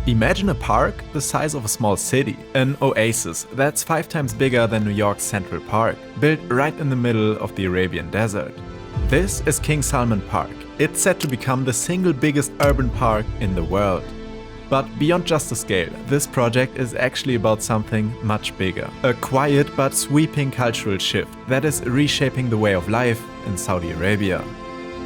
Imagine a park the size of a small city, an oasis that's 5 times bigger than New York's Central Park, built right in the middle of the Arabian Desert. This is King Salman Park. It's set to become the single biggest urban park in the world. But beyond just the scale, this project is actually about something much bigger. A quiet but sweeping cultural shift that is reshaping the way of life in Saudi Arabia.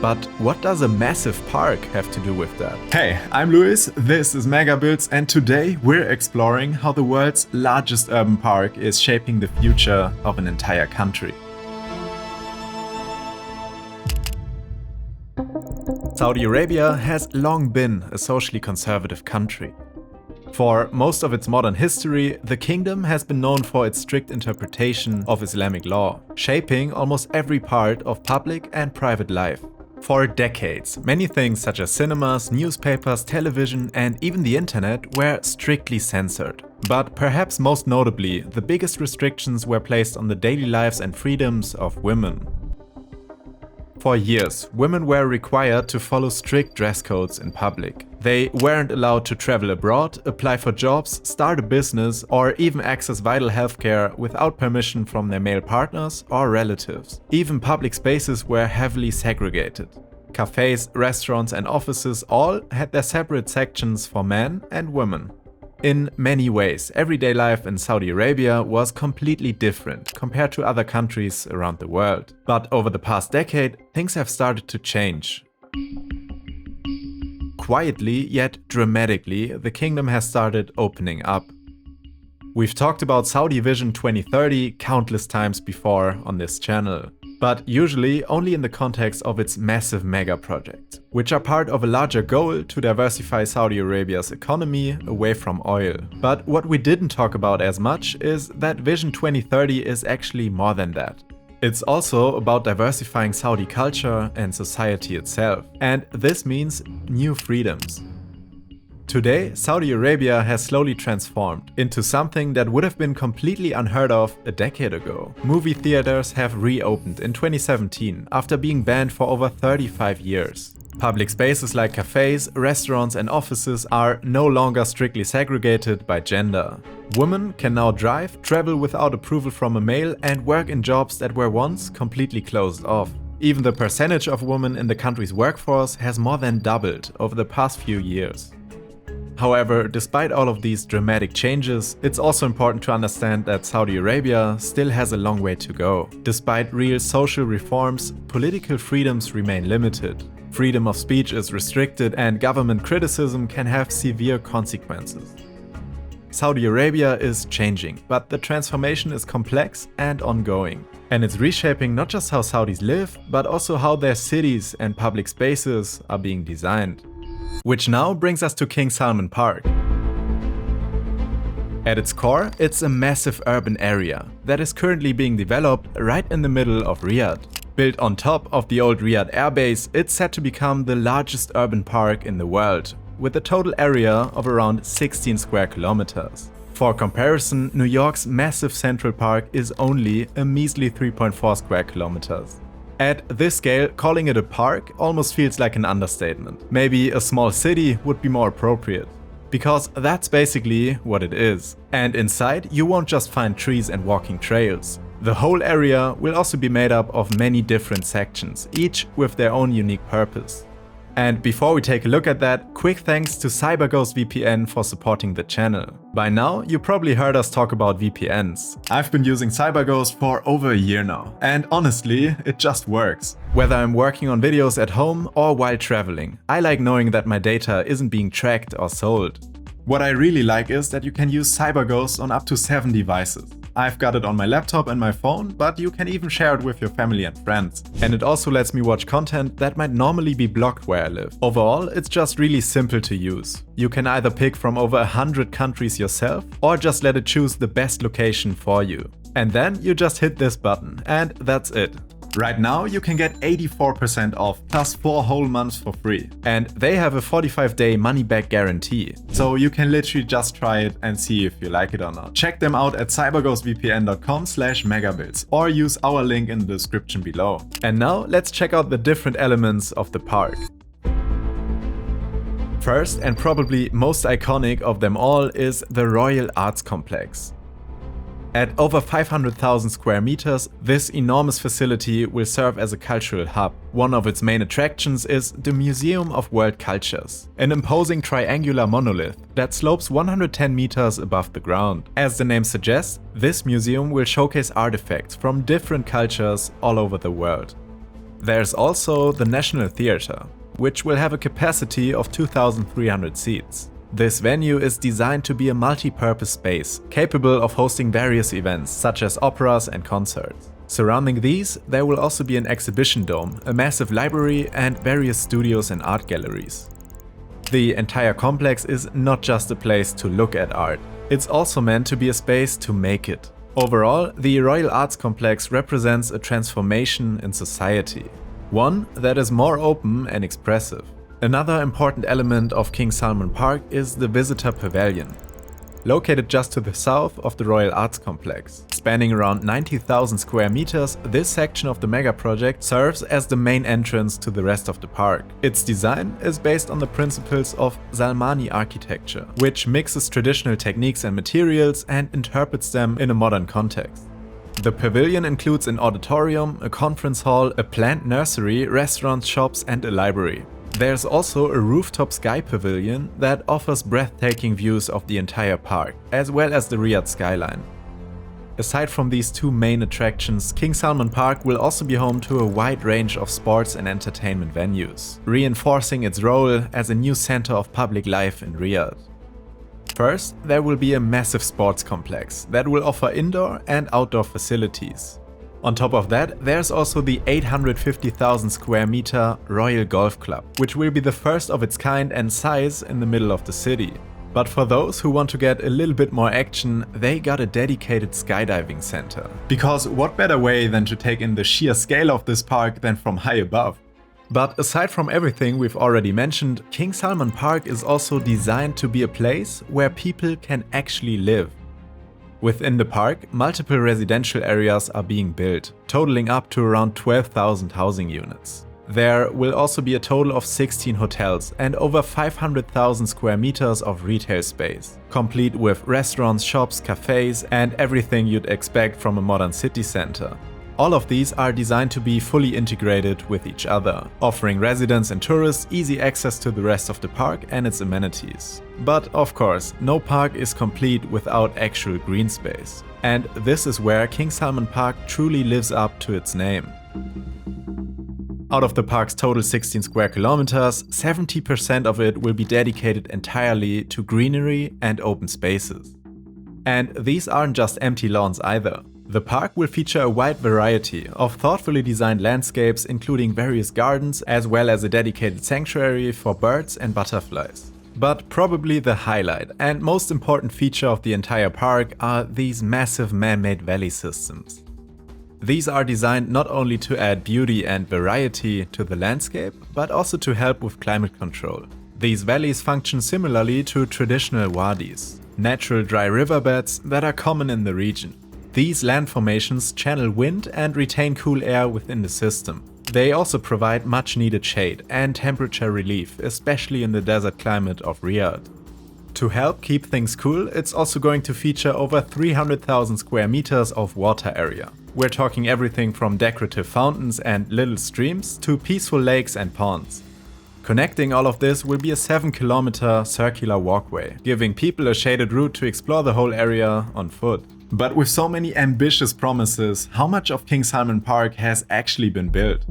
But what does a massive park have to do with that? Hey, I'm Luis, this is MegaBuilds, and today we're exploring how the world's largest urban park is shaping the future of an entire country. Saudi Arabia has long been a socially conservative country. For most of its modern history, the kingdom has been known for its strict interpretation of Islamic law, shaping almost every part of public and private life. For decades, many things such as cinemas, newspapers, television, and even the internet were strictly censored. But perhaps most notably, the biggest restrictions were placed on the daily lives and freedoms of women. For years, women were required to follow strict dress codes in public. They weren't allowed to travel abroad, apply for jobs, start a business, or even access vital healthcare without permission from their male partners or relatives. Even public spaces were heavily segregated. Cafes, restaurants, and offices all had their separate sections for men and women. In many ways, everyday life in Saudi Arabia was completely different compared to other countries around the world. But over the past decade, things have started to change. Quietly, yet dramatically, the kingdom has started opening up. We've talked about Saudi Vision 2030 countless times before on this channel, but usually only in the context of its massive mega projects, which are part of a larger goal to diversify Saudi Arabia's economy away from oil. But what we didn't talk about as much is that Vision 2030 is actually more than that. It's also about diversifying Saudi culture and society itself, and this means new freedoms. Today, Saudi Arabia has slowly transformed into something that would have been completely unheard of a decade ago. Movie theaters have reopened in 2017 after being banned for over 35 years. Public spaces like cafes, restaurants, and offices are no longer strictly segregated by gender. Women can now drive, travel without approval from a male, and work in jobs that were once completely closed off. Even the percentage of women in the country's workforce has more than doubled over the past few years. However, despite all of these dramatic changes, it's also important to understand that Saudi Arabia still has a long way to go. Despite real social reforms, political freedoms remain limited. Freedom of speech is restricted, and government criticism can have severe consequences. Saudi Arabia is changing, but the transformation is complex and ongoing. And it's reshaping not just how Saudis live, but also how their cities and public spaces are being designed. Which now brings us to King Salman Park. At its core, it's a massive urban area that is currently being developed right in the middle of Riyadh. Built on top of the old Riyadh airbase, it's set to become the largest urban park in the world, with a total area of around 16 square kilometers. For comparison, New York's massive Central Park is only a measly 3.4 square kilometers. At this scale, calling it a park almost feels like an understatement. Maybe a small city would be more appropriate. Because that's basically what it is. And inside, you won't just find trees and walking trails. The whole area will also be made up of many different sections, each with their own unique purpose. And before we take a look at that, quick thanks to CyberGhost VPN for supporting the channel. By now, you probably heard us talk about VPNs. I've been using CyberGhost for over a year now, and honestly, it just works. Whether I'm working on videos at home or while traveling, I like knowing that my data isn't being tracked or sold. What I really like is that you can use CyberGhost on up to 7 devices. I've got it on my laptop and my phone, but you can even share it with your family and friends. And it also lets me watch content that might normally be blocked where I live. Overall, it's just really simple to use. You can either pick from over 100 countries yourself, or just let it choose the best location for you. And then you just hit this button, and that's it. Right now, you can get 84% off plus 4 whole months for free. And they have a 45-day money-back guarantee. So you can literally just try it and see if you like it or not. Check them out at cyberghostvpn.com/megabuilds or use our link in the description below. And now let's check out the different elements of the park. First, and probably most iconic of them all, is the Royal Arts Complex. At over 500,000 square meters, this enormous facility will serve as a cultural hub. One of its main attractions is the Museum of World Cultures, an imposing triangular monolith that slopes 110 meters above the ground. As the name suggests, this museum will showcase artifacts from different cultures all over the world. There's also the National Theatre, which will have a capacity of 2,300 seats. This venue is designed to be a multi-purpose space, capable of hosting various events such as operas and concerts. Surrounding these, there will also be an exhibition dome, a massive library, and various studios and art galleries. The entire complex is not just a place to look at art, it's also meant to be a space to make it. Overall, the Royal Arts Complex represents a transformation in society, one that is more open and expressive. Another important element of King Salman Park is the Visitor Pavilion. Located just to the south of the Royal Arts Complex, spanning around 90,000 square meters, this section of the Megaproject serves as the main entrance to the rest of the park. Its design is based on the principles of Salmani architecture, which mixes traditional techniques and materials and interprets them in a modern context. The pavilion includes an auditorium, a conference hall, a plant nursery, restaurants, shops, and a library. There's also a rooftop sky pavilion that offers breathtaking views of the entire park, as well as the Riyadh skyline. Aside from these two main attractions, King Salman Park will also be home to a wide range of sports and entertainment venues, reinforcing its role as a new center of public life in Riyadh. First, there will be a massive sports complex that will offer indoor and outdoor facilities. On top of that, there's also the 850,000 square meter Royal Golf Club, which will be the first of its kind and size in the middle of the city. But for those who want to get a little bit more action, they got a dedicated skydiving center. Because what better way than to take in the sheer scale of this park than from high above? But aside from everything we've already mentioned, King Salman Park is also designed to be a place where people can actually live. Within the park, multiple residential areas are being built, totaling up to around 12,000 housing units. There will also be a total of 16 hotels and over 500,000 square meters of retail space, complete with restaurants, shops, cafes, and everything you'd expect from a modern city center. All of these are designed to be fully integrated with each other, offering residents and tourists easy access to the rest of the park and its amenities. But of course, no park is complete without actual green space. And this is where King Salman Park truly lives up to its name. Out of the park's total 16 square kilometers, 70% of it will be dedicated entirely to greenery and open spaces. And these aren't just empty lawns either. The park will feature a wide variety of thoughtfully designed landscapes, including various gardens, as well as a dedicated sanctuary for birds and butterflies. But probably the highlight and most important feature of the entire park are these massive man-made valley systems. These are designed not only to add beauty and variety to the landscape, but also to help with climate control. These valleys function similarly to traditional wadis, natural dry riverbeds that are common in the region. These land formations channel wind and retain cool air within the system. They also provide much needed shade and temperature relief, especially in the desert climate of Riyadh. To help keep things cool, it's also going to feature over 300,000 square meters of water area. We're talking everything from decorative fountains and little streams to peaceful lakes and ponds. Connecting all of this will be a 7-kilometer circular walkway, giving people a shaded route to explore the whole area on foot. But with so many ambitious promises, how much of King Salman Park has actually been built?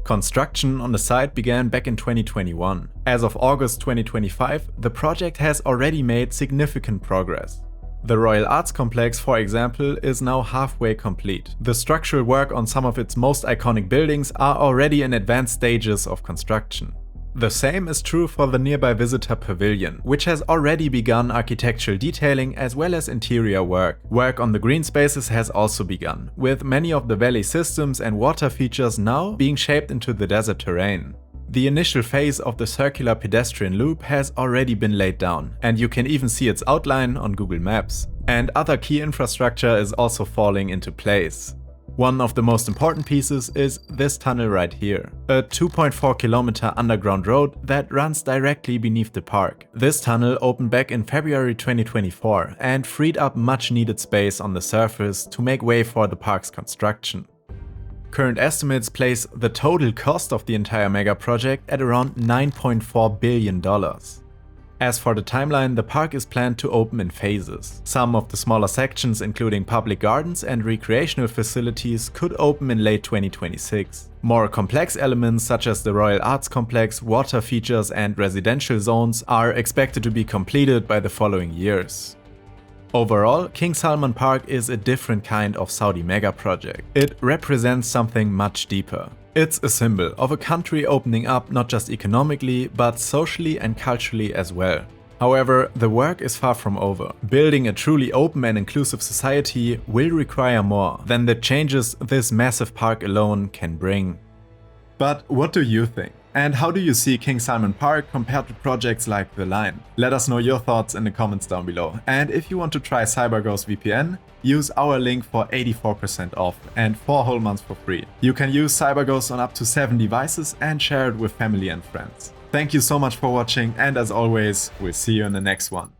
Construction on the site began back in 2021. As of August 2025, the project has already made significant progress. The Royal Arts Complex, for example, is now halfway complete. The structural work on some of its most iconic buildings are already in advanced stages of construction. The same is true for the nearby Visitor Pavilion, which has already begun architectural detailing as well as interior work. Work on the green spaces has also begun, with many of the valley systems and water features now being shaped into the desert terrain. The initial phase of the circular pedestrian loop has already been laid down, and you can even see its outline on Google Maps. And other key infrastructure is also falling into place. One of the most important pieces is this tunnel right here, a 2.4 kilometer underground road that runs directly beneath the park. This tunnel opened back in February 2024 and freed up much needed space on the surface to make way for the park's construction. Current estimates place the total cost of the entire mega project at around $9.4 billion. As for the timeline, the park is planned to open in phases. Some of the smaller sections, including public gardens and recreational facilities, could open in late 2026. More complex elements such as the Royal Arts Complex, water features and residential zones are expected to be completed by the following years. Overall, King Salman Park is a different kind of Saudi mega project. It represents something much deeper. It's a symbol of a country opening up not just economically, but socially and culturally as well. However, the work is far from over. Building a truly open and inclusive society will require more than the changes this massive park alone can bring. But what do you think? And how do you see King Salman Park compared to projects like The Line? Let us know your thoughts in the comments down below. And if you want to try CyberGhost VPN, use our link for 84% off and 4 whole months for free. You can use CyberGhost on up to 7 devices and share it with family and friends. Thank you so much for watching, and as always, we'll see you in the next one.